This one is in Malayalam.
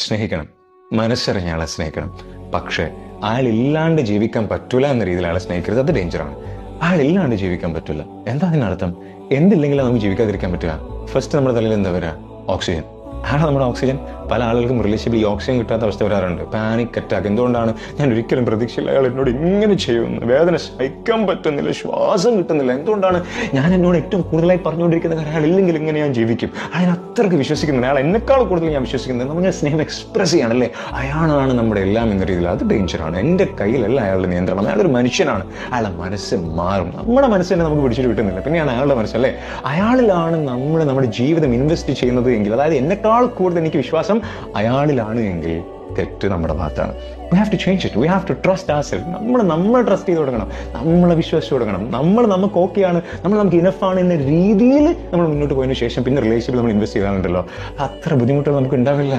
സ്നേഹിക്കണം, മനസ്സറിഞ്ഞ ആളെ സ്നേഹിക്കണം. പക്ഷേ അയാളില്ലാണ്ട് ജീവിക്കാൻ പറ്റൂല എന്ന രീതിയിൽ അയാളെ സ്നേഹിക്കരുത്. അത് ഡേഞ്ചറാണ്. അയാളില്ലാണ്ട് ജീവിക്കാൻ പറ്റില്ല. എന്താ അതിനർത്ഥം? എന്തില്ലെങ്കിലും നമുക്ക് ജീവിക്കാതിരിക്കാൻ പറ്റുക. ഫസ്റ്റ് നമ്മുടെ തലയിൽ എന്താ വരിക? ഓക്സിജൻ. ആണ് നമ്മുടെ ഓക്സിജൻ. പല ആളുകൾക്കും റിലേഷൻഷിപ്പിൽ ഈ ഓക്സിജൻ കിട്ടാത്ത അവസ്ഥ വരാറുണ്ട്. Panic attack. എന്തുകൊണ്ടാണ്? ഞാൻ ഒരിക്കലും പ്രതീക്ഷയില്ല അയാൾ എന്നോട് ഇങ്ങനെ ചെയ്യുമെന്ന്. വേദന സഹിക്കാൻ പറ്റുന്നില്ല, ശ്വാസം കിട്ടുന്നില്ല. എന്തുകൊണ്ടാണ്? ഞാൻ എന്നോട് ഏറ്റവും കൂടുതലായി പറഞ്ഞുകൊണ്ടിരിക്കുന്ന കാര്യം അയാൾ ഇല്ലെങ്കിൽ ഇങ്ങനെ ഞാൻ ജീവിക്കും. അയാൾ അത്രയ്ക്ക് വിശ്വസിക്കുന്നില്ല. അയാൾ എന്നെക്കാൾ കൂടുതൽ ഞാൻ വിശ്വസിക്കുന്നത്. നമ്മൾ സ്നേഹം എക്സ്പ്രസ് ചെയ്യാണല്ലേ, അയാളാണ് നമ്മുടെ എല്ലാം എന്ന രീതിയിൽ. അത് ഡേഞ്ചറാണ്. എൻ്റെ കയ്യിലല്ല അയാളുടെ നിയന്ത്രണം. അയാളൊരു മനുഷ്യനാണ്. അയാളുടെ മനസ്സ് മാറും. നമ്മുടെ മനസ്സ് തന്നെ നമുക്ക് പിടിച്ചിട്ട് കിട്ടുന്നില്ല. പിന്നെയാണ് അയാളുടെ മനസ്സല്ലേ. അയാളിലാണ് നമ്മുടെ ജീവിതം ഇൻവെസ്റ്റ് ചെയ്യുന്നത് എങ്കിൽ, അതായത് എന്നെക്കാൾ കൂടുതൽ എനിക്ക് വിശ്വാസം അയാളിലാണ് എങ്കിൽ തെറ്റ് നമ്മുടെ ഭാഗത്താണ്. We have to change it. We have to trust ourselves. നമ്മൾ ട്രസ്റ്റ് ചെയ്ത് കൊടുക്കണം. നമ്മളെ വിശ്വസിച്ച് കൊടുക്കണം. നമുക്ക് ഓക്കെയാണ്, നമുക്ക് ഇനഫാണ് എന്ന രീതിയിൽ നമ്മൾ മുന്നോട്ട് പോയതിനു ശേഷം പിന്നെ റിലേഷൻഷിപ്പിൽ നമ്മൾ ഇൻവെസ്റ്റ് ചെയ്താലുണ്ടല്ലോ, അത്ര ബുദ്ധിമുട്ടുകൾ നമുക്ക് ഉണ്ടാവില്ല.